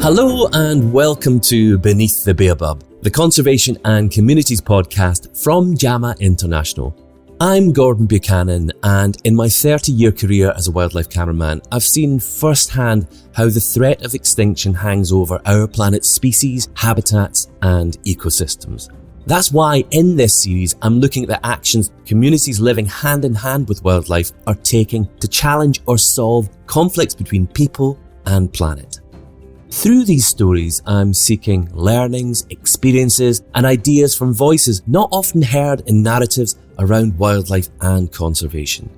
Hello and welcome to Beneath the Baobab, the Conservation and Communities podcast from JAMA International. I'm Gordon Buchanan, and in my 30-year career as a wildlife cameraman, I've seen firsthand how the threat of extinction hangs over our planet's species, habitats and ecosystems. That's why in this series, I'm looking at the actions communities living hand in hand with wildlife are taking to challenge or solve conflicts between people and planet. Through these stories, I'm seeking learnings, experiences, and ideas from voices not often heard in narratives around wildlife and conservation.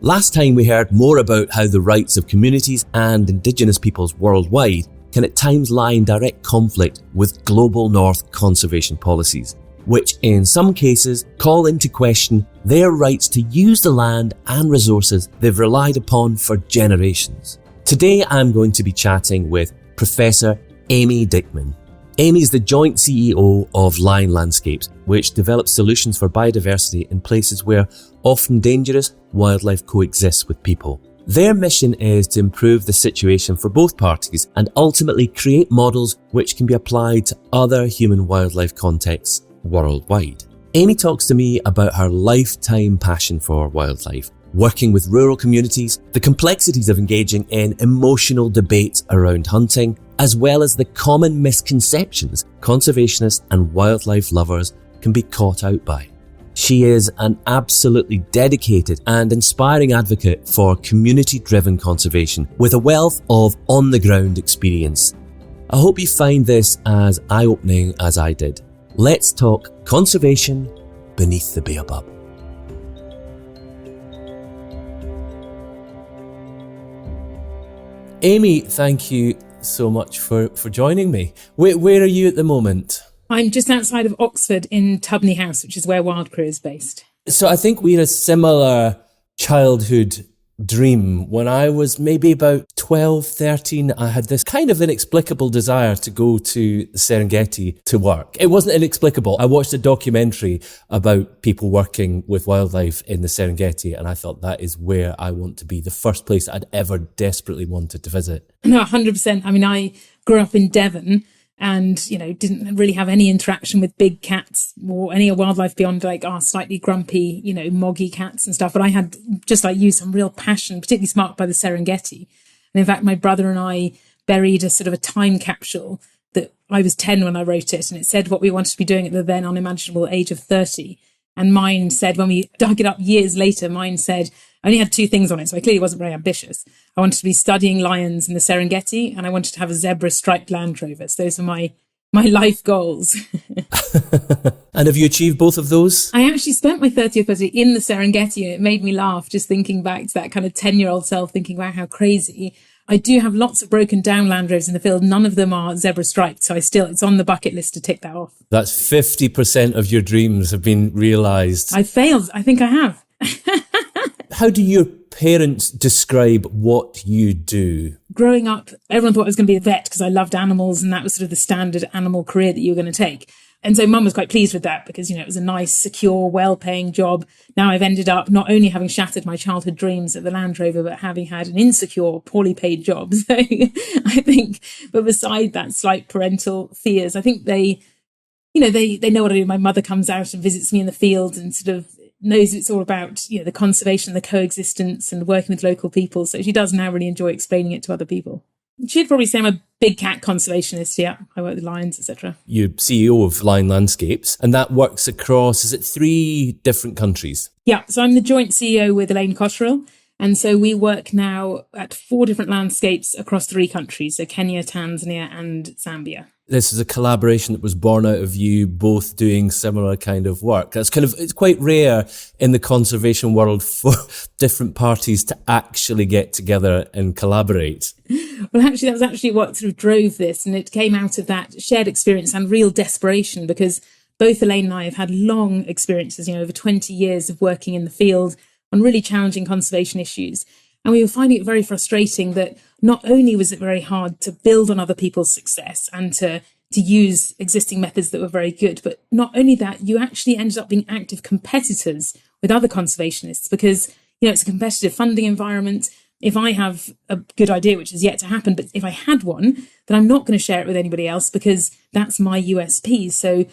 Last time we heard more about how the rights of communities and Indigenous peoples worldwide can at times lie in direct conflict with global North conservation policies, which in some cases call into question their rights to use the land and resources they've relied upon for generations. Today I'm going to be chatting with Professor Amy Dickman. Amy is the joint CEO of Lion Landscapes, which develops solutions for biodiversity in places where often dangerous wildlife coexists with people. Their mission is to improve the situation for both parties and ultimately create models which can be applied to other human-wildlife contexts worldwide. Amy talks to me about her lifetime passion for wildlife, working with rural communities, the complexities of engaging in emotional debates around hunting, as well as the common misconceptions conservationists and wildlife lovers can be caught out by. She is an absolutely dedicated and inspiring advocate for community-driven conservation with a wealth of on-the-ground experience. I hope you find this as eye-opening as I did. Let's talk conservation beneath the Baobab. Amy, thank you so much for joining me. Where are you at the moment? I'm just outside of Oxford in Tubney House, which is where Wildcrew is based. So I think we had a similar childhood dream. When I was maybe about 12, 13, I had this kind of inexplicable desire to go to the Serengeti to work. It wasn't inexplicable. I watched a documentary about people working with wildlife in the Serengeti, and I thought that is where I want to be, the first place I'd ever desperately wanted to visit. No, 100%. I mean, I grew up in Devon and, didn't really have any interaction with big cats or any wildlife beyond like our slightly grumpy, moggy cats and stuff. But I had, just like you, some real passion, particularly sparked by the Serengeti. And in fact, my brother and I buried a sort of a time capsule that I was 10 when I wrote it. And it said what we wanted to be doing at the then unimaginable age of 30. And mine said, when we dug it up years later, mine said, I only had two things on it, so I clearly wasn't very ambitious. I wanted to be studying lions in the Serengeti, and I wanted to have a zebra striped Land Rover. So those are my life goals. And have you achieved both of those? I actually spent my 30th birthday in the Serengeti, and it made me laugh just thinking back to that kind of 10-year-old self thinking, wow, how crazy. I do have lots of broken down Land Rovers in the field. None of them are zebra striped. So it's on the bucket list to tick that off. That's 50% of your dreams have been realised. I failed. I think I have. How do your parents describe what you do? Growing up, everyone thought I was going to be a vet because I loved animals, and that was sort of the standard animal career that you were going to take. And so mum was quite pleased with that because, it was a nice, secure, well-paying job. Now I've ended up not only having shattered my childhood dreams at the Land Rover, but having had an insecure, poorly paid job. So I think, but beside that slight parental fears, I think they know what I do. My mother comes out and visits me in the field and sort of knows it's all about, the conservation, the coexistence and working with local people. So she does now really enjoy explaining it to other people. She'd probably say I'm a big cat conservationist. Yeah, I work with lions, etc. You're CEO of Lion Landscapes, and that works across, is it 3 different countries? Yeah, so I'm the joint CEO with Elaine Cotterill. And so we work now at 4 different landscapes across 3 countries, so Kenya, Tanzania and Zambia. This is a collaboration that was born out of you both doing similar kind of work. It's quite rare in the conservation world for different parties to actually get together and collaborate. Well, actually, that was actually what sort of drove this. And it came out of that shared experience and real desperation because both Elaine and I have had long experiences, over 20 years of working in the field on really challenging conservation issues. And we were finding it very frustrating that not only was it very hard to build on other people's success and to use existing methods that were very good, but not only that, you actually ended up being active competitors with other conservationists because, it's a competitive funding environment. if I have a good idea, which is yet to happen, but if I had one, then I'm not going to share it with anybody else because that's my USP. So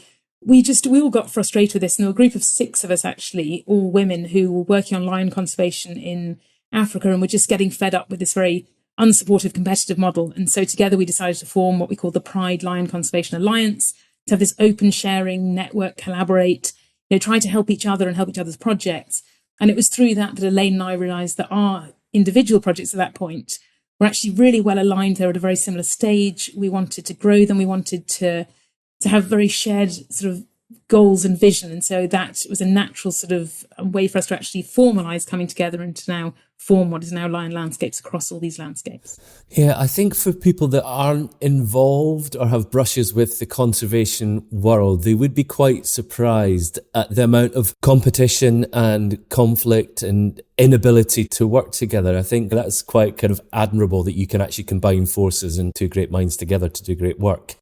we all got frustrated with this. And there were a group of 6 of us, actually, all women, who were working on lion conservation in Africa, and were just getting fed up with this very unsupportive competitive model. And so together we decided to form what we call the Pride Lion Conservation Alliance, to have this open sharing network, collaborate, try to help each other and help each other's projects. And it was through that Elaine and I realised that our individual projects at that point were actually really well aligned. They were at a very similar stage. We wanted to grow them. We wanted to have very shared sort of goals and vision. And so that was a natural sort of way for us to actually formalise coming together and to now form what is now Lion Landscapes across all these landscapes. Yeah, I think for people that aren't involved or have brushes with the conservation world, they would be quite surprised at the amount of competition and conflict and inability to work together. I think that's quite kind of admirable that you can actually combine forces and 2 great minds together to do great work.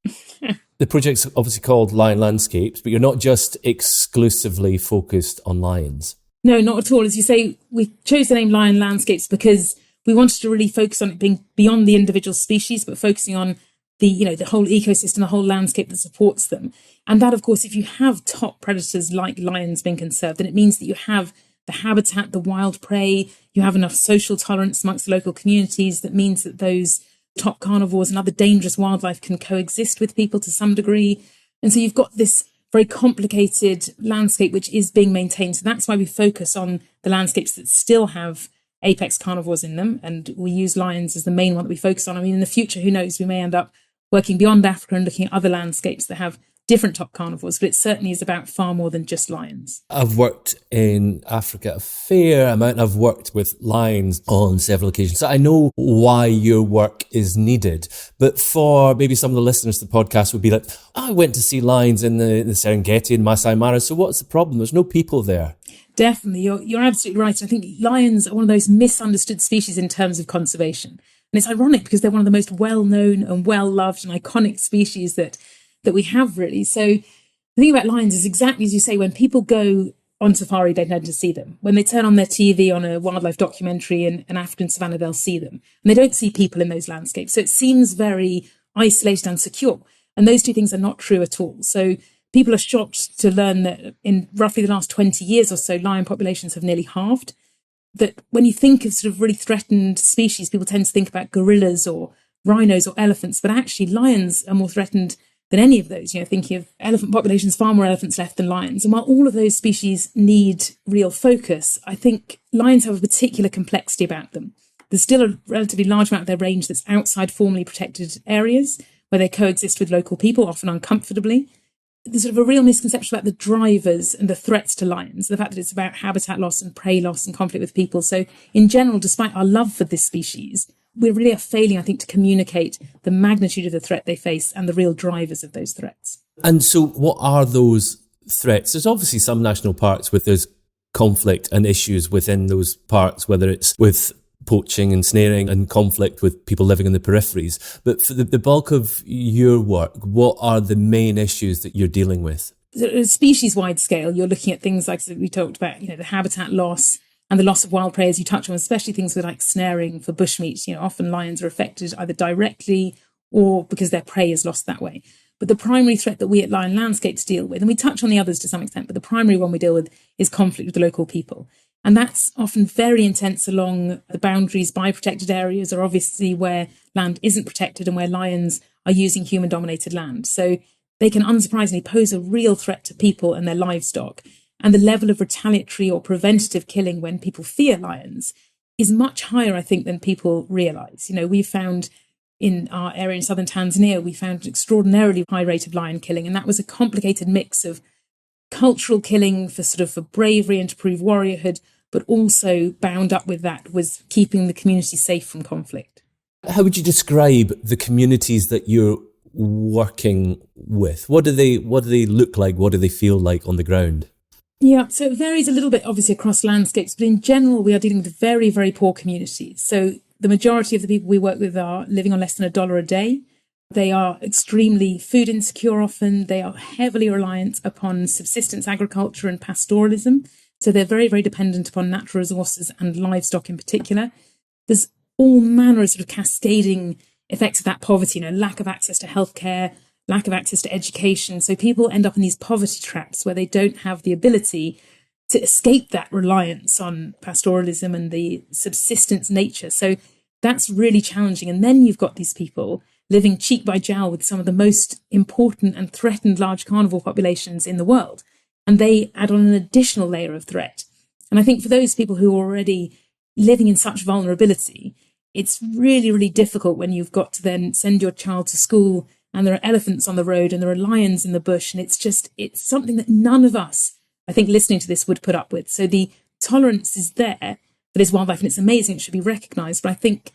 The project's obviously called Lion Landscapes, but you're not just exclusively focused on lions. No, not at all. As you say, we chose the name Lion Landscapes because we wanted to really focus on it being beyond the individual species, but focusing on the whole ecosystem, the whole landscape that supports them. And that, of course, if you have top predators like lions being conserved, then it means that you have the habitat, the wild prey, you have enough social tolerance amongst the local communities. That means that those top carnivores and other dangerous wildlife can coexist with people to some degree. And so you've got this very complicated landscape which is being maintained. So that's why we focus on the landscapes that still have apex carnivores in them. And we use lions as the main one that we focus on. I mean, in the future, who knows, we may end up working beyond Africa and looking at other landscapes that have different top carnivores, but it certainly is about far more than just lions. I've worked in Africa a fair amount. I've worked with lions on several occasions. So I know why your work is needed. But for maybe some of the listeners to the podcast would be like, I went to see lions in the Serengeti in Masai Mara. So what's the problem? There's no people there. Definitely. You're absolutely right. I think lions are one of those misunderstood species in terms of conservation. And it's ironic because they're one of the most well-known and well-loved and iconic species that we have, really. So the thing about lions is exactly as you say, when people go on safari, they tend to see them. When they turn on their TV on a wildlife documentary in an African savannah, they'll see them. And they don't see people in those landscapes. So it seems very isolated and secure. And those two things are not true at all. So people are shocked to learn that in roughly the last 20 years or so, lion populations have nearly halved. That when you think of sort of really threatened species, people tend to think about gorillas or rhinos or elephants, but actually lions are more threatened than any of those. Thinking of elephant populations, far more elephants left than lions. And while all of those species need real focus, I think lions have a particular complexity about them. There's still a relatively large amount of their range that's outside formally protected areas where they coexist with local people, often uncomfortably. There's sort of a real misconception about the drivers and the threats to lions, the fact that it's about habitat loss and prey loss and conflict with people. So in general, despite our love for this species, we really are failing, I think, to communicate the magnitude of the threat they face and the real drivers of those threats. And so what are those threats? There's obviously some national parks with there's conflict and issues within those parks, whether it's with poaching and snaring and conflict with people living in the peripheries. But for the bulk of your work, what are the main issues that you're dealing with? At a species-wide scale, you're looking at things like we talked about, the habitat loss and the loss of wild prey, as you touch on, especially things with like snaring for bushmeat. Often lions are affected either directly or because their prey is lost that way. But the primary threat that we at Lion Landscapes deal with, and we touch on the others to some extent, but the primary one we deal with is conflict with the local people. And that's often very intense along the boundaries by protected areas, or obviously where land isn't protected and where lions are using human-dominated land. So they can unsurprisingly pose a real threat to people and their livestock. And the level of retaliatory or preventative killing when people fear lions is much higher, I think, than people realise. We've found in our area in southern Tanzania, we found an extraordinarily high rate of lion killing. And that was a complicated mix of cultural killing for bravery and to prove warriorhood, but also bound up with that was keeping the community safe from conflict. How would you describe the communities that you're working with? What do they look like? What do they feel like on the ground? Yeah, so it varies a little bit, obviously, across landscapes, but in general, we are dealing with very, very poor communities. So the majority of the people we work with are living on less than $1 a day. They are extremely food insecure often. They are heavily reliant upon subsistence agriculture and pastoralism. So they're very, very dependent upon natural resources and livestock in particular. There's all manner of sort of cascading effects of that poverty, lack of access to healthcare, lack of access to education. So people end up in these poverty traps where they don't have the ability to escape that reliance on pastoralism and the subsistence nature. So that's really challenging. And then you've got these people living cheek by jowl with some of the most important and threatened large carnivore populations in the world. And they add on an additional layer of threat. And I think for those people who are already living in such vulnerability, it's really, really difficult when you've got to then send your child to school and there are elephants on the road and there are lions in the bush. And it's something that none of us, I think, listening to this would put up with. So the tolerance is there for this wildlife and it's amazing. It should be recognised. But I think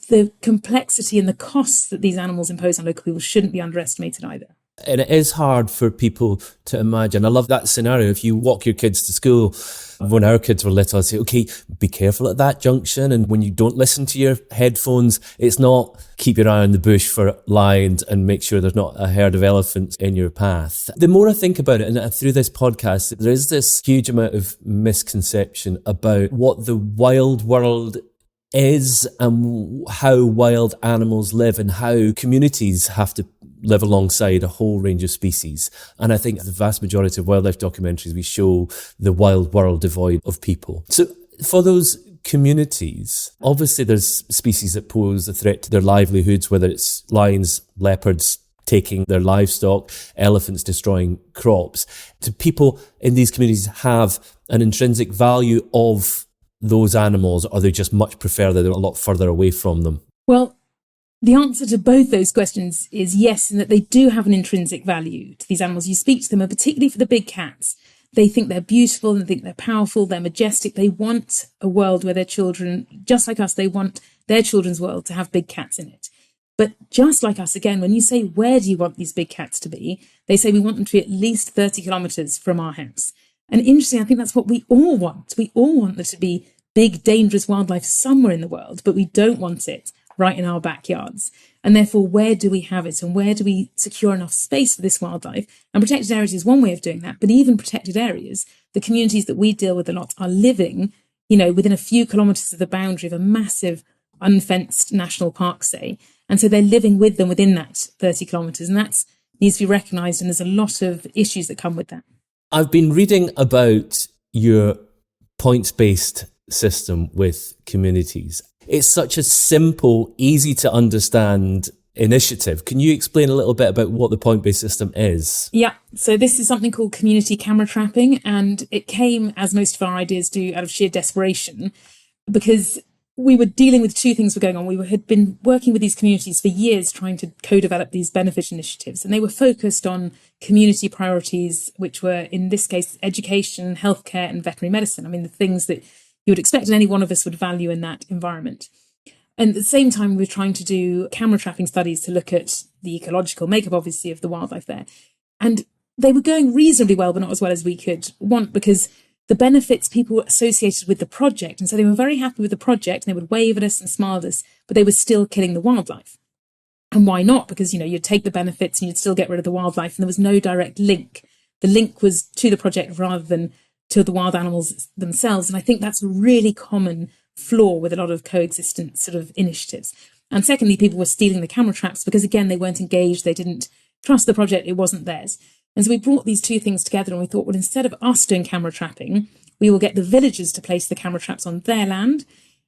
the complexity and the costs that these animals impose on local people shouldn't be underestimated either. And it is hard for people to imagine. I love that scenario. If you walk your kids to school, when our kids were little, I'd say, okay, be careful at that junction. And when you don't listen to your headphones, it's not keep your eye on the bush for lions and make sure there's not a herd of elephants in your path. The more I think about it, and through this podcast, there is this huge amount of misconception about what the wild world is and how wild animals live and how communities have to live alongside a whole range of species. And I think the vast majority of wildlife documentaries, we show the wild world devoid of people. So for those communities, obviously there's species that pose a threat to their livelihoods, whether it's lions, leopards taking their livestock, elephants destroying crops. Do people in these communities have an intrinsic value of those animals, or they just much prefer that they're a lot further away from them? Well, the answer to both those questions is yes, in that they do have an intrinsic value to these animals. You speak to them, and particularly for the big cats, they think they're beautiful and they think they're powerful, they're majestic. They want a world where their children, just like us, they want their children's world to have big cats in it. But just like us, again, when you say, where do you want these big cats to be? They say we want them to be at least 30 kilometres from our house. And interesting, I think that's what we all want. We all want there to be big, dangerous wildlife somewhere in the world, but we don't want it right in our backyards. And therefore, where do we have it? And where do we secure enough space for this wildlife? And protected areas is one way of doing that. But even protected areas, the communities that we deal with a lot are living, within a few kilometres of the boundary of a massive unfenced national park, say. And so they're living with them within that 30 kilometres. And that needs to be recognised. And there's a lot of issues that come with that. I've been reading about your points-based system with communities. It's such a simple, easy to understand initiative. Can you explain a little bit about what the point-based system is? Yeah, so this is something called community camera trapping, and it came, as most of our ideas do, out of sheer desperation, because we were dealing with two things were going on. We had been working with these communities for years trying to co-develop these benefit initiatives, and they were focused on community priorities, which were, in this case, education, healthcare, and veterinary medicine. I mean, the things that you would expect any one of us would value in that environment. And at the same time, we were trying to do camera trapping studies to look at the ecological makeup, obviously, of the wildlife there. And they were going reasonably well, but not as well as we could want, because the benefits people were associated with the project. And so they were very happy with the project, and they would wave at us and smile at us, but they were still killing the wildlife. And why not? Because, you'd take the benefits and you'd still get rid of the wildlife, and there was no direct link. The link was to the project rather than to the wild animals themselves. And I think that's a really common flaw with a lot of coexistence sort of initiatives. And secondly, people were stealing the camera traps because, again, they weren't engaged. They didn't trust the project. It wasn't theirs. And so we brought these two things together and we thought, well, instead of us doing camera trapping, we will get the villagers to place the camera traps on their land,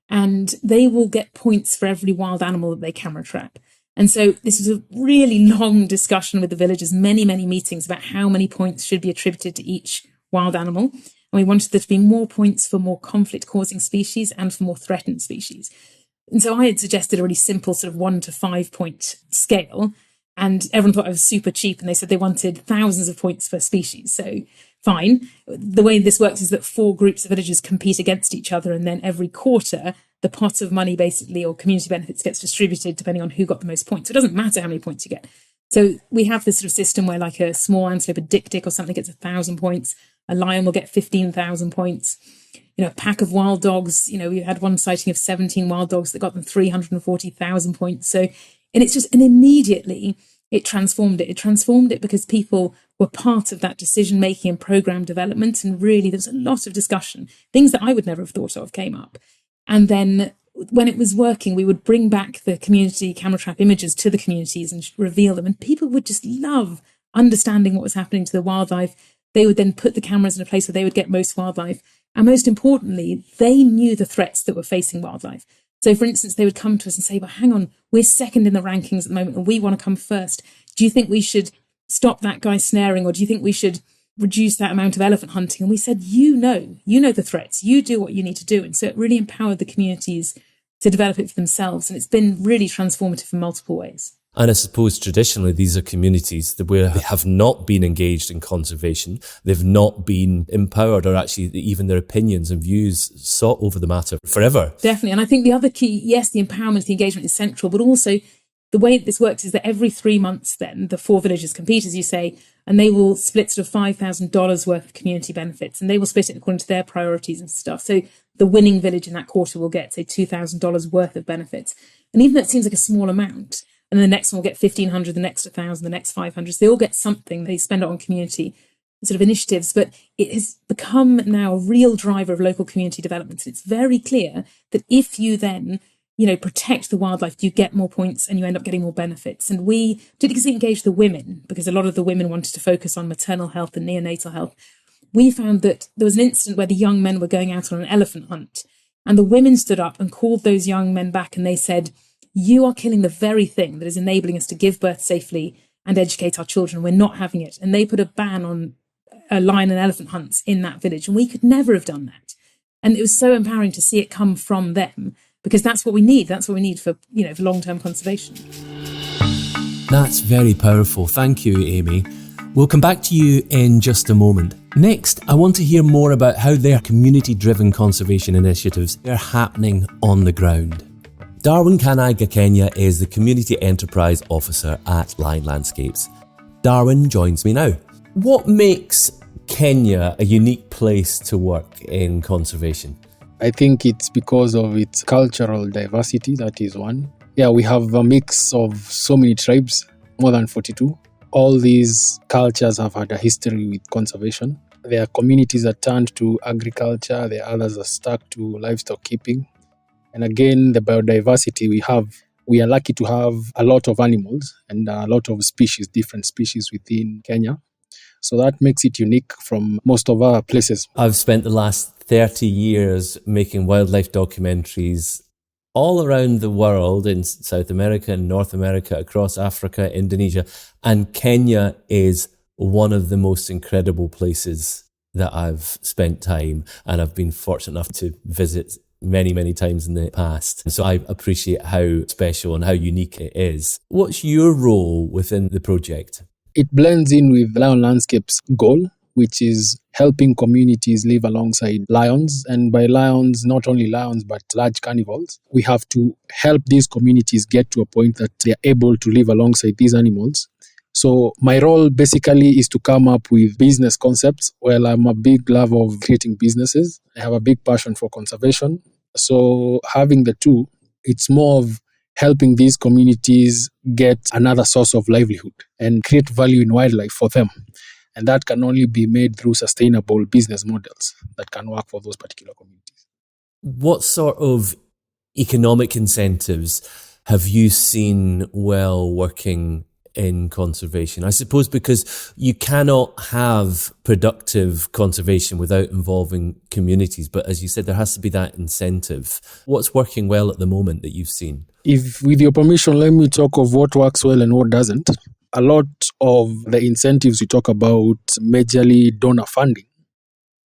and they will get points for every wild animal that they camera trap. And so this was a really long discussion with the villagers, many, many meetings about how many points should be attributed to each wild animal. And we wanted there to be more points for more conflict-causing species and for more threatened species. And so I had suggested a really simple sort of 1 to 5 point scale, and everyone thought I was super cheap, and they said they wanted thousands of points per species. So fine. The way this works is that 4 groups of villagers compete against each other, and then every quarter, the pot of money basically, or community benefits, gets distributed depending on who got the most points. So it doesn't matter how many points you get. So we have this sort of system where, like, a small antelope, a dik-dik or something, gets 1,000 points. A lion will get 15,000 points. A pack of wild dogs, we had one sighting of 17 wild dogs that got them 340,000 points. So, and it's just, and immediately it transformed it. It transformed it because people were part of that decision-making and program development. And really, there was a lot of discussion. Things that I would never have thought of came up. And then when it was working, we would bring back the community camera trap images to the communities and reveal them. And people would just love understanding what was happening to the wildlife. They would then put the cameras in a place where they would get most wildlife. And most importantly, they knew the threats that were facing wildlife. So, for instance, they would come to us and say, but hang on, we're second in the rankings at the moment and we want to come first. Do you think we should stop that guy snaring, or do you think we should reduce that amount of elephant hunting? And we said, you know the threats, you do what you need to do. And so it really empowered the communities to develop it for themselves. And it's been really transformative in multiple ways. And I suppose traditionally these are communities that where they have not been engaged in conservation. They've not been empowered, or actually even their opinions and views sought over the matter forever. Definitely. And I think the other key, yes, the empowerment, the engagement is central, but also the way that this works is that every 3 months then the 4 villages compete, as you say, and they will split sort of $5,000 worth of community benefits, and they will split it according to their priorities and stuff. So the winning village in that quarter will get, say, $2,000 worth of benefits. And even though it seems like a small amount, and then the next one will get 1,500, the next 1,000, the next 500. So they all get something. They spend it on community sort of initiatives, but it has become now a real driver of local community development. And it's very clear that if you then, protect the wildlife, you get more points and you end up getting more benefits. And we, particularly because we engaged the women, because a lot of the women wanted to focus on maternal health and neonatal health, we found that there was an incident where the young men were going out on an elephant hunt, and the women stood up and called those young men back, and they said, you are killing the very thing that is enabling us to give birth safely and educate our children. We're not having it. And they put a ban on lion and elephant hunts in that village. And we could never have done that. And it was so empowering to see it come from them, because that's what we need. That's what we need for long-term conservation. That's very powerful. Thank you, Amy. We'll come back to you in just a moment. Next, I want to hear more about how their community-driven conservation initiatives are happening on the ground. Darwin Gakenia is the Community Enterprise Officer at Line Landscapes. Darwin joins me now. What makes Kenya a unique place to work in conservation? I think it's because of its cultural diversity, that is one. Yeah, we have a mix of so many tribes, more than 42. All these cultures have had a history with conservation. There are communities that turned to agriculture, there are others that stuck to livestock keeping. And again, the biodiversity we are lucky to have a lot of animals and a lot of species, different species within Kenya. So that makes it unique from most of our places. I've spent the last 30 years making wildlife documentaries all around the world, in South America and North America, across Africa, Indonesia. And Kenya is one of the most incredible places that I've spent time, and I've been fortunate enough to visit many, many times in the past. And so I appreciate how special and how unique it is. What's your role within the project? It blends in with Lion Landscape's goal, which is helping communities live alongside lions. And by lions, not only lions, but large carnivores. We have to help these communities get to a point that they're able to live alongside these animals. So my role basically is to come up with business concepts. Well, I'm a big lover of creating businesses. I have a big passion for conservation. So having the two, it's more of helping these communities get another source of livelihood and create value in wildlife for them. And that can only be made through sustainable business models that can work for those particular communities. What sort of economic incentives have you seen well working in conservation? I suppose because you cannot have productive conservation without involving communities. But as you said, there has to be that incentive. What's working well at the moment that you've seen? If, with your permission, let me talk of what works well and what doesn't. A lot of the incentives we talk about, majorly donor funding,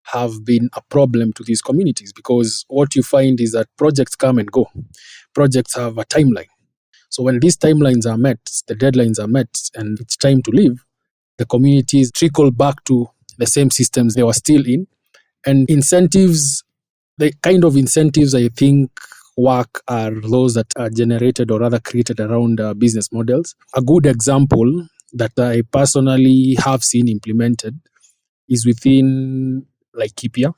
have been a problem to these communities, because what you find is that projects come and go. Projects have a timeline. So when these timelines are met, the deadlines are met, and it's time to leave, the communities trickle back to the same systems they were still in. And incentives, the kind of incentives I think work are those that are generated or rather created around business models. A good example that I personally have seen implemented is within Laikipia.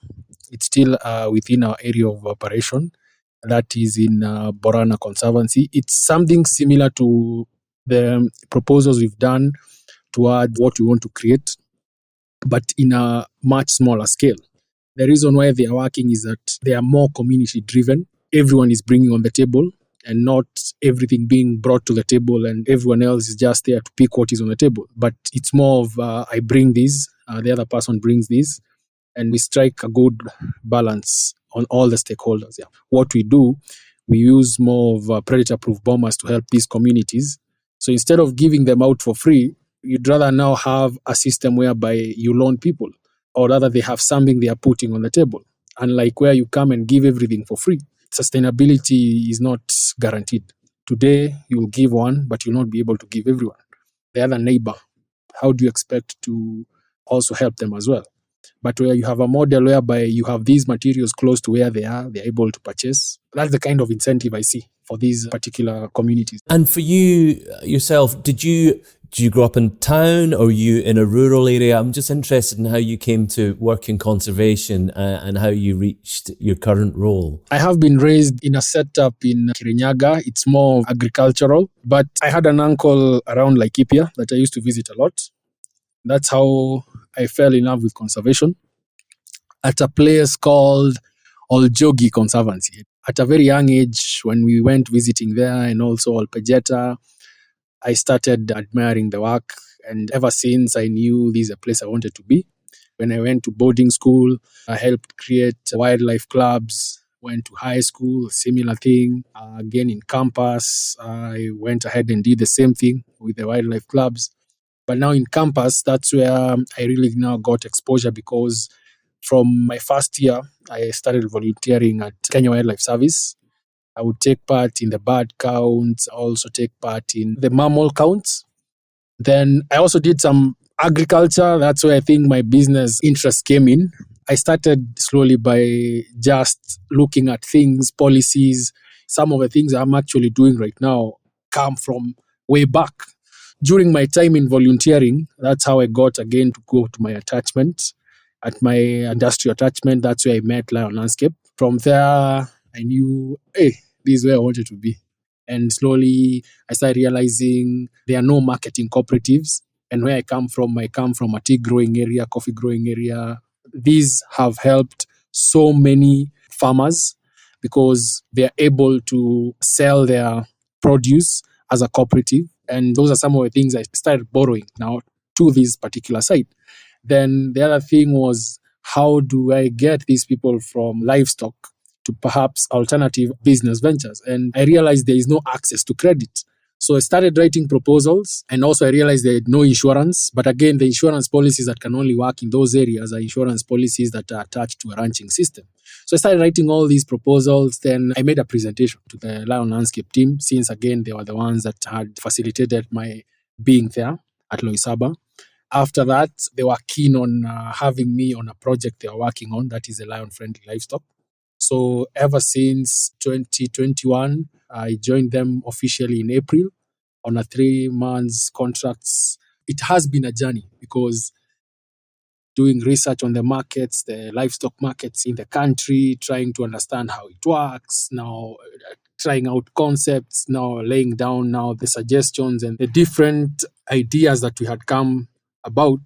It's still within our area of operation. That is in Borana Conservancy. It's something similar to the proposals we've done toward what we want to create, but in a much smaller scale. The reason why they are working is that they are more community driven. everyone is bringing on the table and not everything being brought to the table and everyone else is just there to pick what is on the table. But it's more of I bring this, the other person brings this, and we strike a good balance on all the stakeholders. Yeah. What we do, we use more of predator-proof bombers to help these communities. So instead of giving them out for free, you'd rather now have a system whereby you loan people, or rather they have something they are putting on the table. Unlike where you come and give everything for free, sustainability is not guaranteed. Today, you'll give one, but you'll not be able to give everyone. The other neighbor, how do you expect to also help them as well? But where you have a model whereby you have these materials close to where they're able to purchase, that's the kind of incentive I see for these particular communities. And for you yourself, did you grow up in town or were you in a rural area? I'm just interested in how you came to work in conservation and how you reached your current role. I have been raised in a setup in Kirinyaga. It's more agricultural, but I had an uncle around Laikipia that I used to visit a lot. That's how I fell in love with conservation at a place called Oljogi Conservancy. At a very young age, when we went visiting there and also Olpejeta, I started admiring the work. And ever since, I knew this is a place I wanted to be. When I went to boarding school, I helped create wildlife clubs. Went to high school, similar thing. Again, in campus, I went ahead and did the same thing with the wildlife clubs. But now in campus, that's where I really now got exposure, because from my first year, I started volunteering at Kenya Wildlife Service. I would take part in the bird counts, also take part in the mammal counts. Then I also did some agriculture. That's where I think my business interest came in. I started slowly by just looking at things, policies. Some of the things I'm actually doing right now come from way back. During my time in volunteering, that's how I got again to go to my attachment. At my industrial attachment, that's where I met Lion Landscape. From there, I knew, hey, this is where I wanted to be. And slowly, I started realizing there are no marketing cooperatives. And where I come from a tea growing area, coffee growing area. These have helped so many farmers because they are able to sell their produce as a cooperative. And those are some of the things I started borrowing now to this particular site. Then the other thing was, how do I get these people from livestock to perhaps alternative business ventures? And I realized there is no access to credit. So I started writing proposals, and also I realized there is no insurance. But again, the insurance policies that can only work in those areas are insurance policies that are attached to a ranching system. So I started writing all these proposals. Then I made a presentation to the Lion Landscape team, since again, they were the ones that had facilitated my being there at Loisaba. After that, they were keen on having me on a project they were working on, that is a lion-friendly livestock. So ever since 2021, I joined them officially in April on a 3-month contract. It has been a journey, because doing research on the markets, the livestock markets in the country, trying to understand how it works, now trying out concepts, now laying down now the suggestions and the different ideas that we had come about.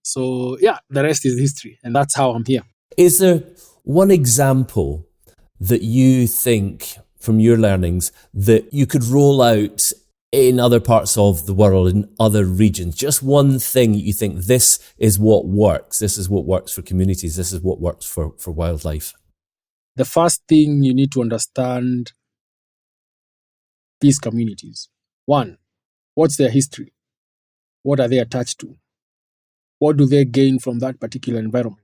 So yeah, the rest is history, and that's how I'm here. Is there one example that you think, from your learnings, that you could roll out in other parts of the world, in other regions? Just one thing you think, this is what works. This is what works for communities. This is what works for wildlife. The first thing you need to understand these communities. One, what's their history? What are they attached to? What do they gain from that particular environment?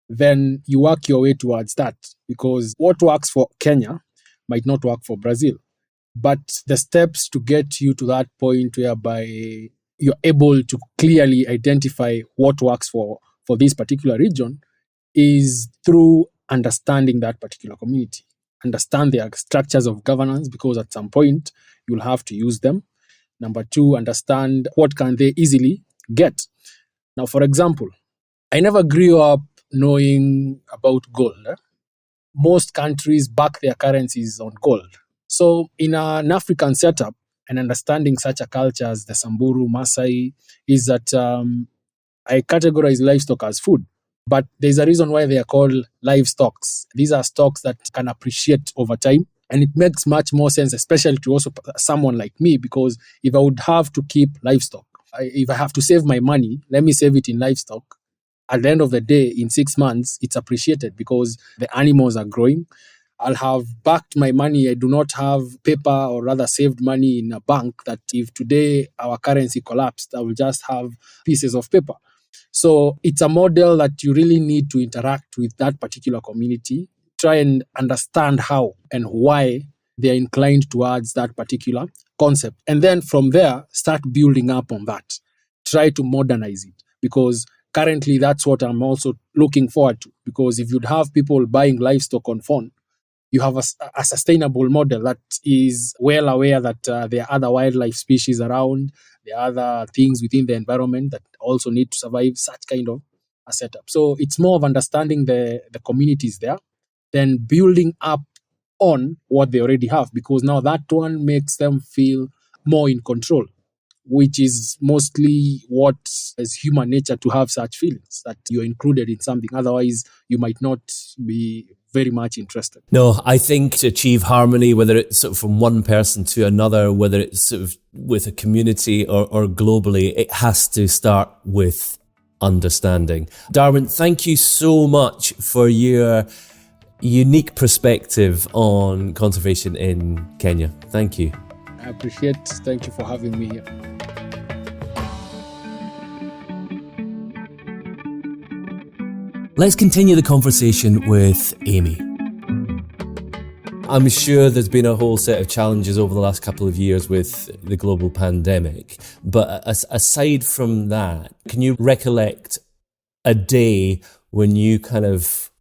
Then you work your way towards that, because what works for Kenya might not work for Brazil. But the steps to get you to that point whereby you're able to clearly identify what works for this particular region is through understanding that particular community. Understand their structures of governance, because at some point you'll have to use them. Number two, understand what can they easily get. Now, for example, I never grew up knowing about gold. Most countries back their currencies on gold. So in an African setup, and understanding such a culture as the Samburu, Maasai, is that I categorize livestock as food. But there's a reason why they are called livestock. These are stocks that can appreciate over time. And it makes much more sense, especially to also someone like me, because if I would have to keep livestock, if I have to save my money, let me save it in livestock. At the end of the day, in 6 months, it's appreciated because the animals are growing. I'll have backed my money. I do not have paper, or rather saved money in a bank, that if today our currency collapsed, I will just have pieces of paper. So it's a model that you really need to interact with that particular community, try and understand how and why they're inclined towards that particular concept. And then from there, start building up on that. Try to modernize it, because currently that's what I'm also looking forward to. Because if you'd have people buying livestock on phone, you have a sustainable model that is well aware that there are other wildlife species around, there are other things within the environment that also need to survive such kind of a setup. So it's more of understanding the communities there, then building up on what they already have, because now that one makes them feel more in control, which is mostly what is human nature, to have such feelings that you're included in something. Otherwise, you might not be very much interested. No, I think to achieve harmony, whether it's sort of from one person to another, whether it's sort of with a community or globally, it has to start with understanding. Darwin, thank you so much for your unique perspective on conservation in Kenya. Thank you. I appreciate it. Thank you for having me here. Let's continue the conversation with Amy. I'm sure there's been a whole set of challenges over the last couple of years with the global pandemic. But aside from that, can you recollect a day when you kind of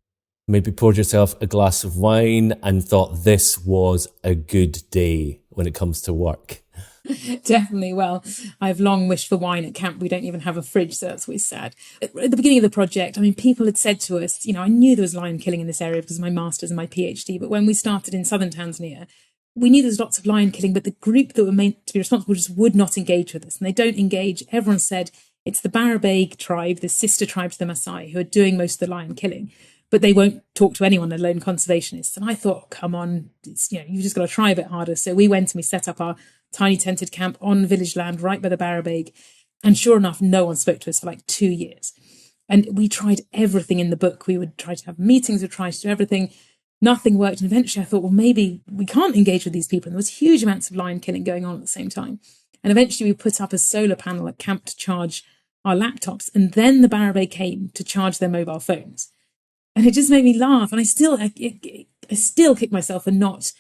maybe poured yourself a glass of wine and thought this was a good day when it comes to work? Definitely. Well, I've long wished for wine at camp. We don't even have a fridge, so that's always sad. At the beginning of the project, I mean, people had said to us, I knew there was lion killing in this area because of my master's and my PhD, but when we started in southern Tanzania, we knew there was lots of lion killing, but the group that were meant to be responsible just would not engage with us, and they don't engage. Everyone said it's the Barrabaig tribe, the sister tribe to the Maasai, who are doing most of the lion killing, but they won't talk to anyone, let alone conservationists. And I thought, come on, you've just got to try a bit harder. So we went and we set up our tiny tented camp on village land right by the Barrabaig. And sure enough, no one spoke to us for like 2 years. And we tried everything in the book. We would try to have meetings, we'd try to do everything. Nothing worked. And eventually I thought, well, maybe we can't engage with these people. And there was huge amounts of lion killing going on at the same time. And eventually we put up a solar panel at camp to charge our laptops. And then the Barrabaig came to charge their mobile phones. And it just made me laugh. And I still kick myself for not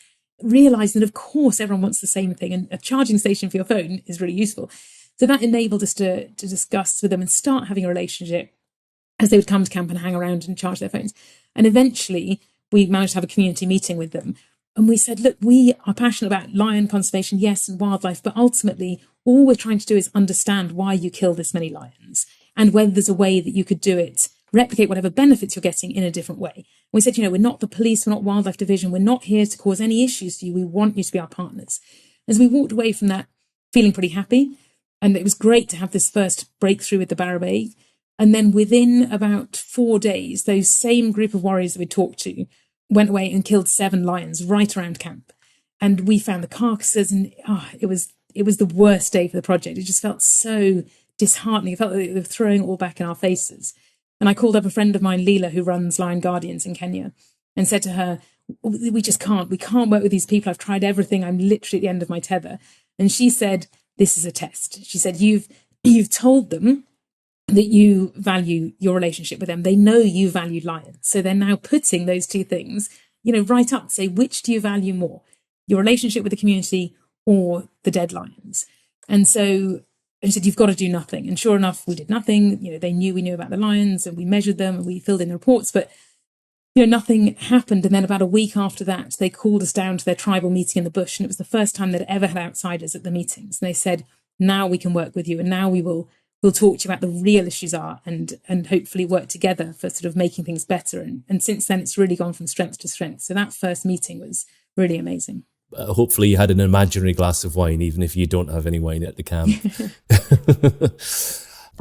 realising that, of course, everyone wants the same thing. And a charging station for your phone is really useful. So that enabled us to discuss with them and start having a relationship as they would come to camp and hang around and charge their phones. And eventually we managed to have a community meeting with them. And we said, look, we are passionate about lion conservation, yes, and wildlife, but ultimately all we're trying to do is understand why you kill this many lions and whether there's a way that you could do it, replicate whatever benefits you're getting in a different way. We said, we're not the police, we're not wildlife division, we're not here to cause any issues to you. We want you to be our partners. As we walked away from that, feeling pretty happy, and it was great to have this first breakthrough with the Barrabaig. And then within about 4 days, those same group of warriors that we talked to went away and killed 7 lions right around camp. And we found the carcasses, and it was the worst day for the project. It just felt so disheartening. It felt like they were throwing it all back in our faces. And I called up a friend of mine, Leela, who runs Lion Guardians in Kenya, and said to her, we can't work with these people. I've tried everything. I'm literally at the end of my tether. And she said, this is a test. She said, you've told them that you value your relationship with them. They know you value lions. So they're now putting those two things, right up to say, which do you value more, your relationship with the community or the dead lions? And so he said, you've got to do nothing. And sure enough, we did nothing. They knew we knew about the lions and we measured them and we filled in the reports, but nothing happened. And then about a week after that, they called us down to their tribal meeting in the bush. And it was the first time they'd ever had outsiders at the meetings. And they said, now we can work with you. And now we'll talk to you about the real issues are and hopefully work together for sort of making things better. And since then, it's really gone from strength to strength. So that first meeting was really amazing. Hopefully you had an imaginary glass of wine, even if you don't have any wine at the camp.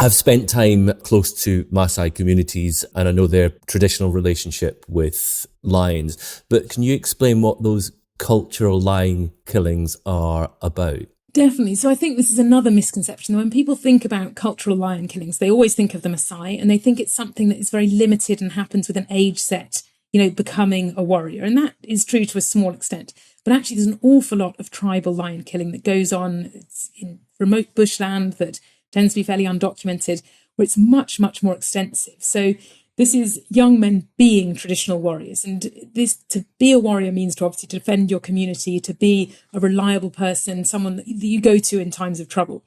I've spent time close to Maasai communities and I know their traditional relationship with lions. But can you explain what those cultural lion killings are about? Definitely. So I think this is another misconception. When people think about cultural lion killings, they always think of the Maasai and they think it's something that is very limited and happens with an age set, becoming a warrior. And that is true to a small extent. But actually, there's an awful lot of tribal lion killing that goes on. It's in remote bushland that tends to be fairly undocumented, where it's much, much more extensive. So this is young men being traditional warriors. And this, to be a warrior means to obviously defend your community, to be a reliable person, someone that you go to in times of trouble.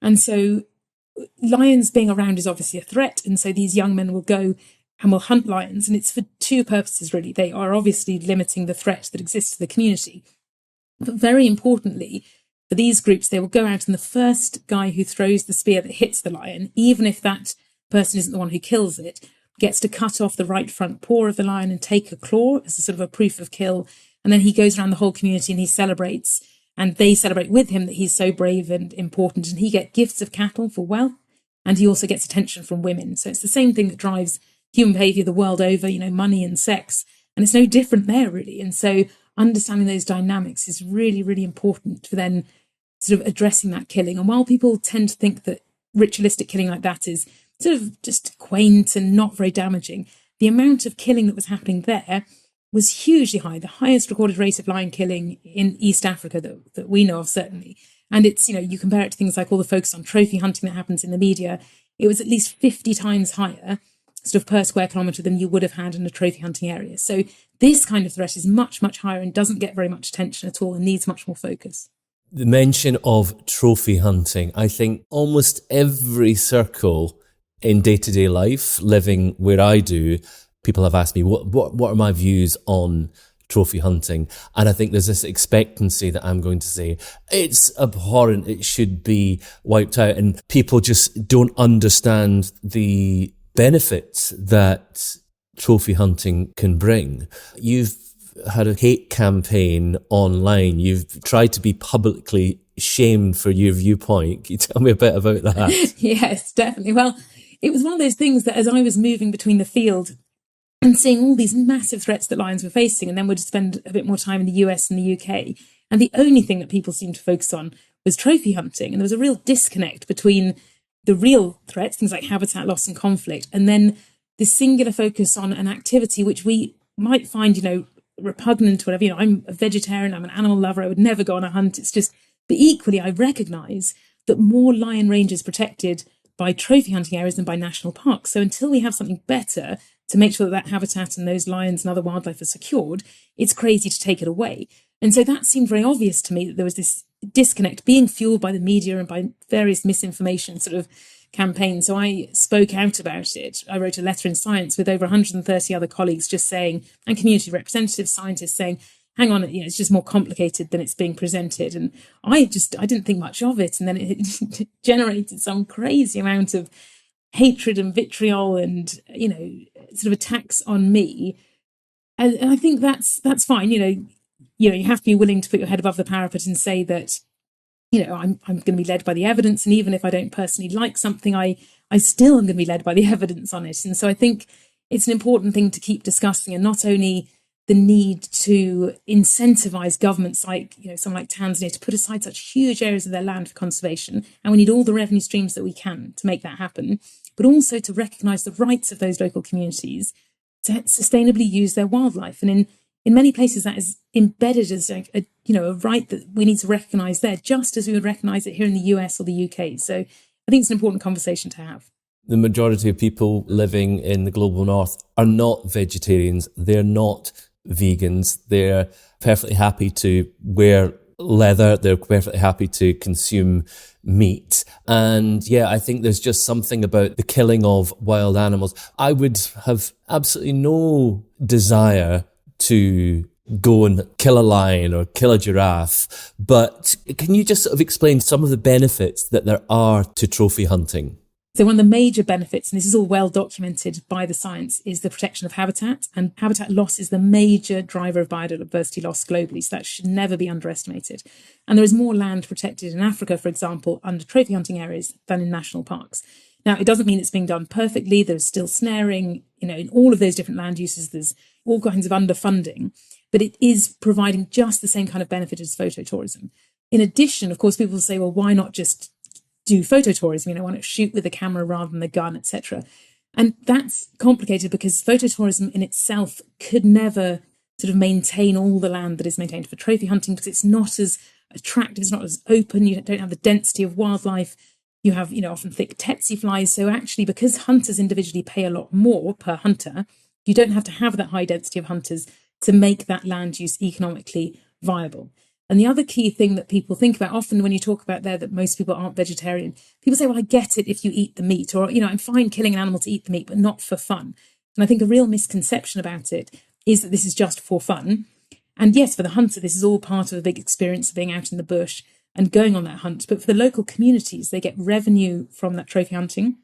And so lions being around is obviously a threat. And so these young men will go and will hunt lions. And it's for two purposes, really. They are obviously limiting the threat that exists to the community. But very importantly, for these groups, they will go out and the first guy who throws the spear that hits the lion, even if that person isn't the one who kills it, gets to cut off the right front paw of the lion and take a claw as a sort of a proof of kill. And then he goes around the whole community and he celebrates, and they celebrate with him that he's so brave and important. And he gets gifts of cattle for wealth, and he also gets attention from women. So it's the same thing that drives human behavior the world over, money and sex. And it's no different there, really. And so understanding those dynamics is really, really important for then sort of addressing that killing. And while people tend to think that ritualistic killing like that is sort of just quaint and not very damaging, the amount of killing that was happening there was hugely high, the highest recorded rate of lion killing in East Africa that we know of, certainly. And it's, you compare it to things like all the focus on trophy hunting that happens in the media, it was at least 50 times higher sort of per square kilometre than you would have had in a trophy hunting area. So this kind of threat is much, much higher and doesn't get very much attention at all and needs much more focus. The mention of trophy hunting, I think almost every circle in day-to-day life, living where I do, people have asked me, what are my views on trophy hunting? And I think there's this expectancy that I'm going to say, it's abhorrent, it should be wiped out. And people just don't understand the benefits that trophy hunting can bring. You've had a hate campaign online. You've tried to be publicly shamed for your viewpoint. Can you tell me a bit about that? Yes, definitely. Well, it was one of those things that as I was moving between the field and seeing all these massive threats that lions were facing, and then would spend a bit more time in the US and the UK, and the only thing that people seemed to focus on was trophy hunting. And there was a real disconnect between the real threats, things like habitat loss and conflict, and then this singular focus on an activity which we might find, repugnant or whatever. I'm a vegetarian, I'm an animal lover, I would never go on a hunt. It's just, but equally, I recognise that more lion range is protected by trophy hunting areas than by national parks. So until we have something better to make sure that habitat and those lions and other wildlife are secured, it's crazy to take it away. And so that seemed very obvious to me, that there was this disconnect being fueled by the media and by various misinformation sort of campaigns. So I spoke out about it. I wrote a letter in Science with over 130 other colleagues just saying, and community representatives, scientists saying, hang on, it's just more complicated than it's being presented. And I didn't think much of it. And then it generated some crazy amount of hatred and vitriol and, sort of attacks on me. And I think that's fine. You have to be willing to put your head above the parapet and say that, I'm going to be led by the evidence. And even if I don't personally like something, I still am going to be led by the evidence on it. And so I think it's an important thing to keep discussing, and not only the need to incentivize governments like, someone like Tanzania to put aside such huge areas of their land for conservation. And we need all the revenue streams that we can to make that happen, but also to recognize the rights of those local communities to sustainably use their wildlife. And in many places that is embedded as a right that we need to recognize there, just as we would recognize it here in the US or the UK. So I think it's an important conversation to have. The majority of people living in the global north are not vegetarians. They're not vegans. They're perfectly happy to wear leather. They're perfectly happy to consume meat. And yeah, I think there's just something about the killing of wild animals. I would have absolutely no desire to go and kill a lion or kill a giraffe. But can you just sort of explain some of the benefits that there are to trophy hunting? So one of the major benefits, and this is all well documented by the science, is the protection of habitat. And habitat loss is the major driver of biodiversity loss globally. So that should never be underestimated. And there is more land protected in Africa, for example, under trophy hunting areas than in national parks. Now, it doesn't mean it's being done perfectly. There's still snaring, in all of those different land uses, there's all kinds of underfunding, but it is providing just the same kind of benefit as phototourism. In addition, of course, people will say, well, why not just do phototourism? Why not shoot with a camera rather than a gun, etc.? And that's complicated because phototourism in itself could never sort of maintain all the land that is maintained for trophy hunting, because it's not as attractive, it's not as open, you don't have the density of wildlife, you have, often thick tsetse flies. So actually, because hunters individually pay a lot more per hunter, you don't have to have that high density of hunters to make that land use economically viable. And the other key thing that people think about often when you talk about there that most people aren't vegetarian, people say, well, I get it if you eat the meat, or, I'm fine killing an animal to eat the meat, but not for fun. And I think a real misconception about it is that this is just for fun. And yes, for the hunter, this is all part of a big experience of being out in the bush and going on that hunt. But for the local communities, they get revenue from that trophy hunting.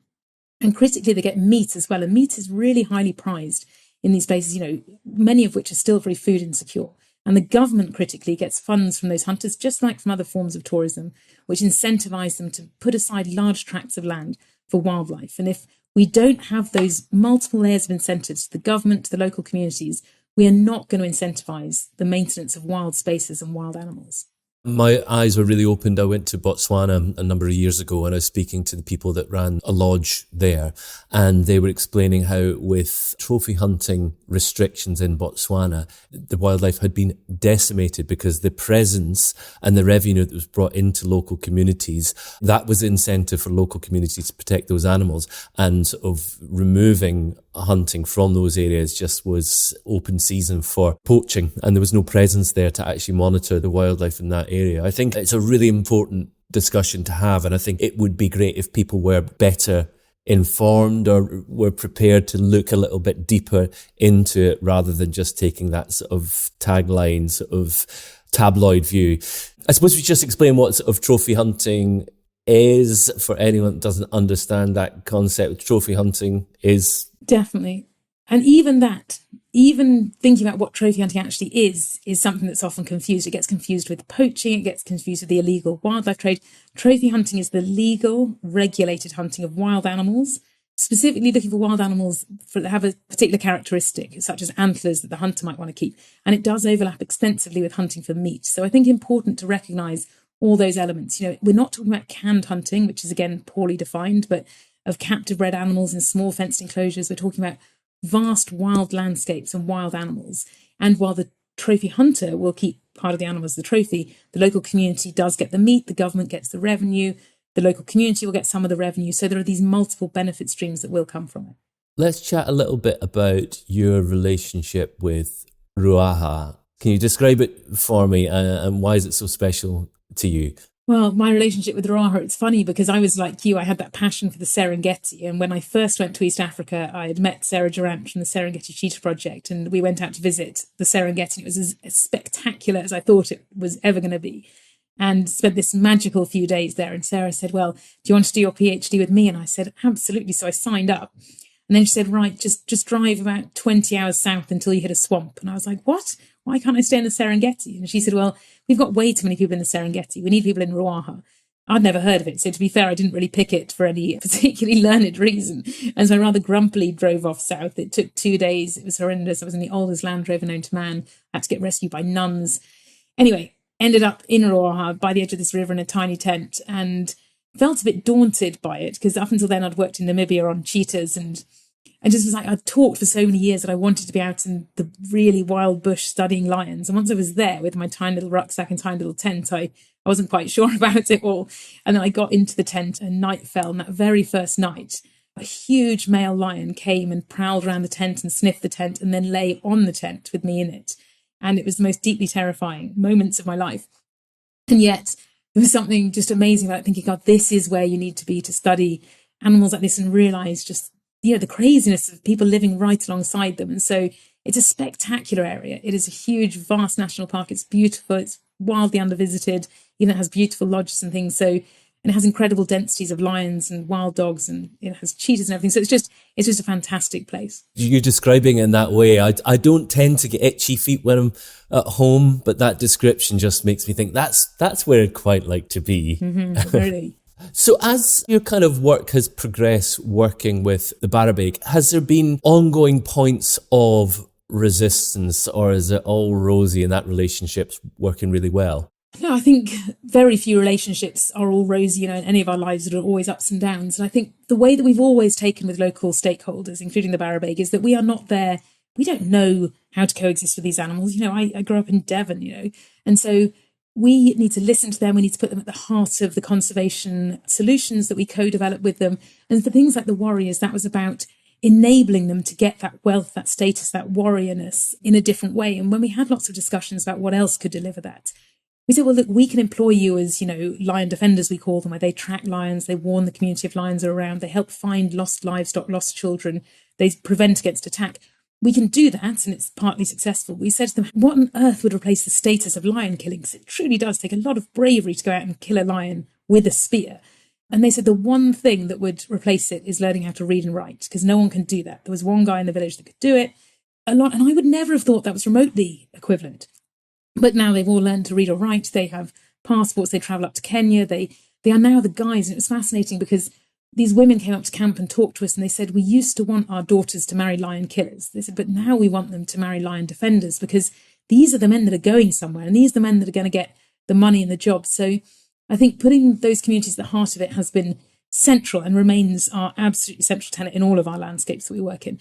And critically, they get meat as well. And meat is really highly prized in these places, many of which are still very food insecure. And the government critically gets funds from those hunters, just like from other forms of tourism, which incentivize them to put aside large tracts of land for wildlife. And if we don't have those multiple layers of incentives to the government, to the local communities, we are not going to incentivize the maintenance of wild spaces and wild animals. My eyes were really opened. I went to Botswana a number of years ago and I was speaking to the people that ran a lodge there, and they were explaining how with trophy hunting restrictions in Botswana, the wildlife had been decimated because the presence and the revenue that was brought into local communities, that was incentive for local communities to protect those animals, and of removing hunting from those areas just was open season for poaching, and there was no presence there to actually monitor the wildlife in that area. I think it's a really important discussion to have, and I think it would be great if people were better informed or were prepared to look a little bit deeper into it rather than just taking that sort of tagline, sort of tabloid view. I suppose we just explain what sort of trophy hunting is for anyone that doesn't understand that concept. Trophy hunting is... Definitely. And even thinking about what trophy hunting actually is something that's often confused. It gets confused with poaching, it gets confused with the illegal wildlife trade. Trophy hunting is the legal, regulated hunting of wild animals, specifically looking for wild animals that have a particular characteristic, such as antlers that the hunter might want to keep. And it does overlap extensively with hunting for meat. So I think important to recognise all those elements. We're not talking about canned hunting, which is again poorly defined, but of captive bred animals in small fenced enclosures. We're talking about vast wild landscapes and wild animals. And while the trophy hunter will keep part of the animal as the trophy, the local community does get the meat, the government gets the revenue, the local community will get some of the revenue. So there are these multiple benefit streams that will come from it. Let's chat a little bit about your relationship with Ruaha. Can you describe it for me, and why is it so special to you? Well, my relationship with Ruaha, it's funny because I was like you, I had that passion for the Serengeti. And when I first went to East Africa, I had met Sarah Durant from the Serengeti Cheetah Project, and we went out to visit the Serengeti. It was as spectacular as I thought it was ever going to be, and spent this magical few days there. And Sarah said, well, do you want to do your PhD with me? And I said, absolutely. So I signed up. And then she said, right, just drive about 20 hours south until you hit a swamp. And I was like, what? Why can't I stay in the Serengeti? And she said, well, we've got way too many people in the Serengeti. We need people in Ruaha. I'd never heard of it. So to be fair, I didn't really pick it for any particularly learned reason. And so I rather grumpily drove off south. It took 2 days. It was horrendous. I was in the oldest Land Rover known to man. I had to get rescued by nuns. Anyway, ended up in Ruaha by the edge of this river in a tiny tent, and felt a bit daunted by it because up until then I'd worked in Namibia on cheetahs, and I just was like, I'd talked for so many years that I wanted to be out in the really wild bush studying lions. And once I was there with my tiny little rucksack and tiny little tent, I wasn't quite sure about it all. And then I got into the tent and night fell. And that very first night, a huge male lion came and prowled around the tent and sniffed the tent and then lay on the tent with me in it. And it was the most deeply terrifying moments of my life. And yet there was something just amazing about thinking, God, this is where you need to be to study animals like this and realize just, the craziness of people living right alongside them. And so it's a spectacular area. It is a huge, vast national park. It's beautiful. It's wildly undervisited. Even it has beautiful lodges and things. So, and it has incredible densities of lions and wild dogs, and it has cheetahs and everything. So it's just a fantastic place. You're describing it in that way. I don't tend to get itchy feet when I'm at home, but that description just makes me think that's where I'd quite like to be. Mm-hmm, really. So as your kind of work has progressed working with the Barrabaig, has there been ongoing points of resistance, or is it all rosy and that relationship's working really well? No, I think very few relationships are all rosy, in any of our lives there are always ups and downs. And I think the way that we've always taken with local stakeholders, including the Barrabaig, is that we are not there. We don't know how to coexist with these animals. I grew up in Devon, and so we need to listen to them. We need to put them at the heart of the conservation solutions that we co-develop with them. And for things like the warriors, that was about enabling them to get that wealth, that status, that warriorness in a different way. And when we had lots of discussions about what else could deliver that, we said, well, look, we can employ you as, lion defenders, we call them, where they track lions, they warn the community if lions are around, they help find lost livestock, lost children, they prevent against attack. We can do that, and it's partly successful. We said to them, what on earth would replace the status of lion killing? Because it truly does take a lot of bravery to go out and kill a lion with a spear. And they said the one thing that would replace it is learning how to read and write, because no one can do that. There was one guy in the village that could do it a lot, and I would never have thought that was remotely equivalent. But now they've all learned to read or write. They have passports. They travel up to Kenya. They are now the guys. And it was fascinating because these women came up to camp and talked to us, and they said, we used to want our daughters to marry lion killers. They said, but now we want them to marry lion defenders, because these are the men that are going somewhere, and these are the men that are going to get the money and the jobs. So I think putting those communities at the heart of it has been central and remains our absolutely central tenet in all of our landscapes that we work in.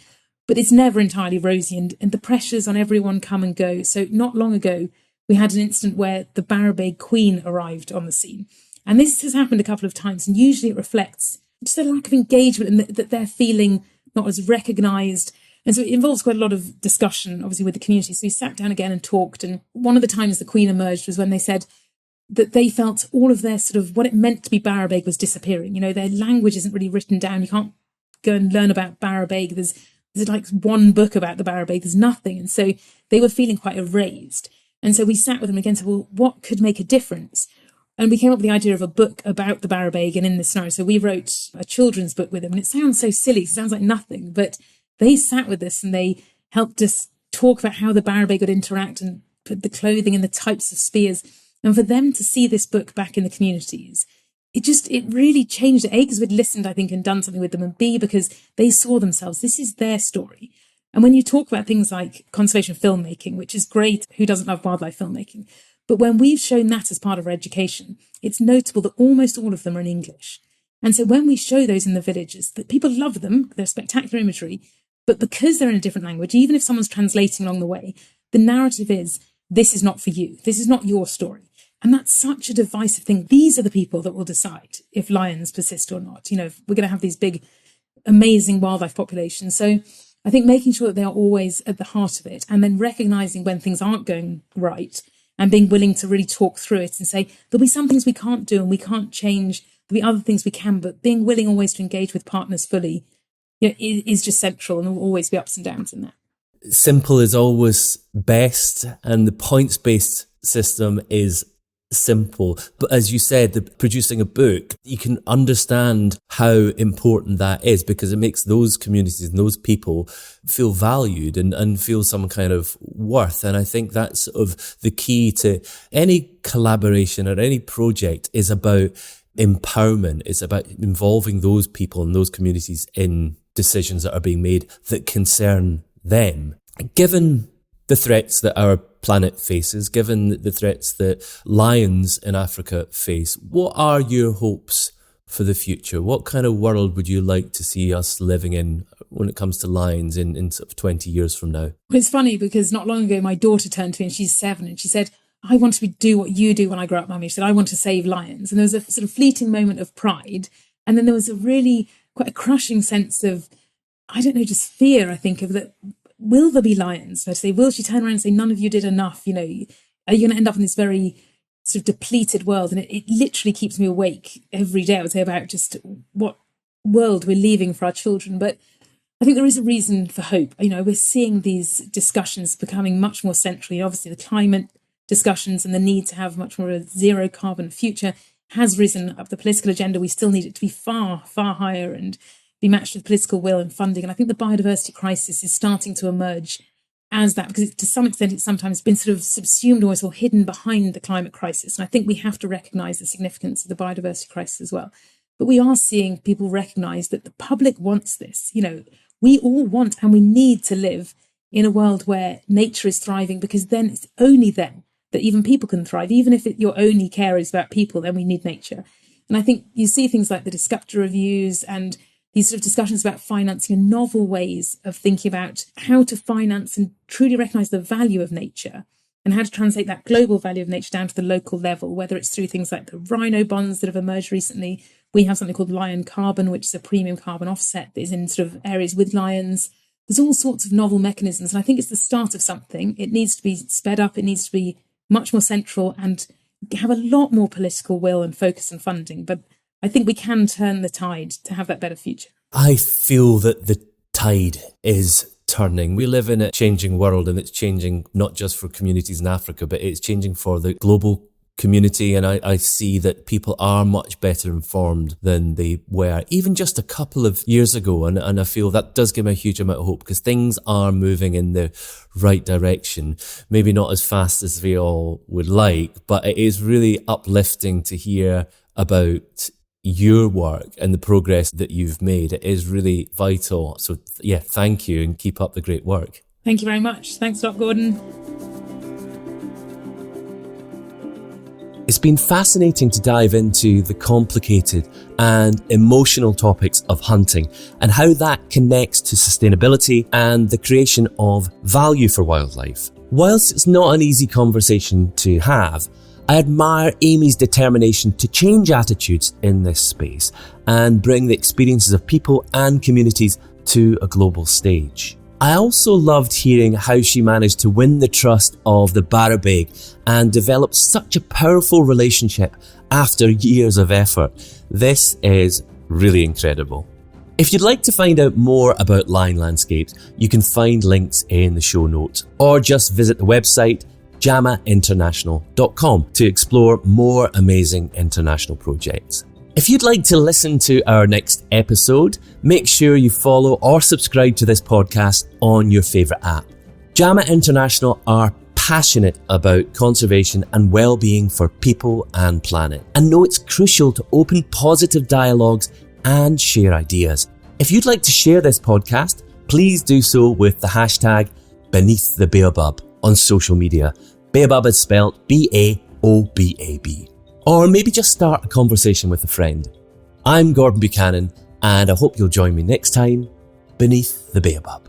But it's never entirely rosy, and the pressures on everyone come and go. So not long ago, we had an incident where the Barrabaig queen arrived on the scene. And this has happened a couple of times, and usually it reflects just a lack of engagement and that they're feeling not as recognised. And so it involves quite a lot of discussion, obviously, with the community. So we sat down again and talked. And one of the times the Queen emerged was when they said that they felt all of their sort of what it meant to be Barrabaig was disappearing. Their language isn't really written down. You can't go and learn about Barrabaig. There's like one book about the Barrabaig. There's nothing. And so they were feeling quite erased. And so we sat with them again and said, well, what could make a difference? And we came up with the idea of a book about the Barrabaig and in this scenario. So we wrote a children's book with them. And it sounds so silly. It sounds like nothing. But they sat with us and they helped us talk about how the Barrabaig would interact and put the clothing and the types of spears. And for them to see this book back in the communities, it really changed it. A, because we'd listened, I think, and done something with them. And B, because they saw themselves. This is their story. And when you talk about things like conservation filmmaking, which is great, who doesn't love wildlife filmmaking? But when we've shown that as part of our education, it's notable that almost all of them are in English. And so when we show those in the villages, that people love them, they're spectacular imagery, but because they're in a different language, even if someone's translating along the way, the narrative is, this is not for you. This is not your story. And that's such a divisive thing. These are the people that will decide if lions persist or not. If we're going to have these big, amazing wildlife populations. So I think making sure that they are always at the heart of it, and then recognising when things aren't going right and being willing to really talk through it and say, there'll be some things we can't do and we can't change. There'll be other things we can, but being willing always to engage with partners fully is just central, and there will always be ups and downs in that. Simple is always best, and the points-based system is simple. But as you said, producing a book, you can understand how important that is, because it makes those communities and those people feel valued and feel some kind of worth. And I think that's sort of the key to any collaboration or any project, is about empowerment. It's about involving those people and those communities in decisions that are being made that concern them. Given the threats that our planet faces, given the threats that lions in Africa face, what are your hopes for the future? What kind of world would you like to see us living in when it comes to lions in sort of 20 years from now? It's funny because not long ago, my daughter turned to me and she's 7 and she said, I want to do what you do when I grow up, Mummy. She said, I want to save lions. And there was a sort of fleeting moment of pride. And then there was a really quite a crushing sense of, I don't know, just fear, I think, of that. Will there be lions? I'd say, will she turn around and say, none of you did enough? Are you going to end up in this very sort of depleted world? And it literally keeps me awake every day, I would say, about just what world we're leaving for our children. But I think there is a reason for hope. We're seeing these discussions becoming much more central. Obviously, the climate discussions and the need to have much more of a zero carbon future has risen up the political agenda. We still need it to be far, far higher and be matched with political will and funding. And I think the biodiversity crisis is starting to emerge as that, because to some extent it's sometimes been sort of subsumed almost or hidden behind the climate crisis. And I think we have to recognise the significance of the biodiversity crisis as well. But we are seeing people recognise that the public wants this. We all want and we need to live in a world where nature is thriving, because then it's only then that even people can thrive. Even if your only care is about people, then we need nature. And I think you see things like the Discovery reviews and these sort of discussions about financing and novel ways of thinking about how to finance and truly recognise the value of nature and how to translate that global value of nature down to the local level, whether it's through things like the rhino bonds that have emerged recently. We have something called lion carbon, which is a premium carbon offset that is in sort of areas with lions. There's all sorts of novel mechanisms. And I think it's the start of something. It needs to be sped up. It needs to be much more central and have a lot more political will and focus and funding. But I think we can turn the tide to have that better future. I feel that the tide is turning. We live in a changing world, and it's changing not just for communities in Africa, but it's changing for the global community. And I see that people are much better informed than they were even just a couple of years ago. And I feel that does give me a huge amount of hope, because things are moving in the right direction. Maybe not as fast as we all would like, but it is really uplifting to hear about your work and the progress that you've made. It is really vital. So yeah, thank you, and keep up the great work. Thank you very much. Thanks a lot, Gordon. It's been fascinating to dive into the complicated and emotional topics of hunting and how that connects to sustainability and the creation of value for wildlife. Whilst it's not an easy conversation to have, I admire Amy's determination to change attitudes in this space and bring the experiences of people and communities to a global stage. I also loved hearing how she managed to win the trust of the Barrabaig and develop such a powerful relationship after years of effort. This is really incredible. If you'd like to find out more about Lion Landscapes, you can find links in the show notes, or just visit the website jamainternational.com to explore more amazing international projects. If you'd like to listen to our next episode, make sure you follow or subscribe to this podcast on your favourite app. JAMA International are passionate about conservation and well-being for people and planet, and know it's crucial to open positive dialogues and share ideas. If you'd like to share this podcast, please do so with the hashtag Beneath the Baobab on social media. Baobab is spelled B-A-O-B-A-B. Or maybe just start a conversation with a friend. I'm Gordon Buchanan, and I hope you'll join me next time beneath the Baobab.